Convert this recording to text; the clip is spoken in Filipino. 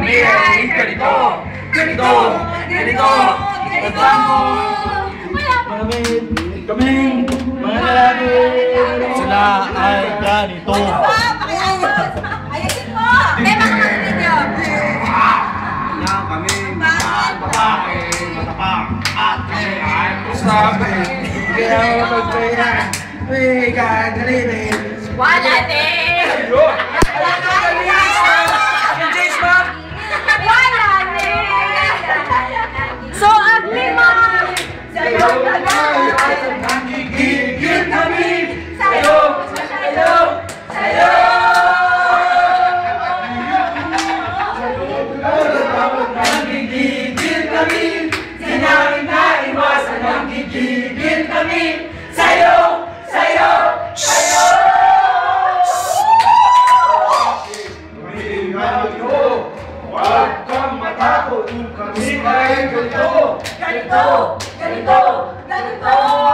kami ay ganito. Ganito. Ganito. Ganito. Kaming mga lalaki. Sila ay ganito. Ayusin mo! May mga kapatid nyo! Yan kami mga babae, matapang at ay kusabi. Kaya magpaya, may gagalinin. Wala din! Wala din! Yung James, ma'am! Wala din! So ugly, ma'am! Sa'yo ay nagigigil kami. Sa'yo, sa'yo, sa'yo. Nagigigil kami. Sinabing na iwasan ang gigigil kami. Sa'yo, sa'yo, sa'yo. Huwag kang matakot kung kami ay ganito. Ganito! Ganito! Ganito!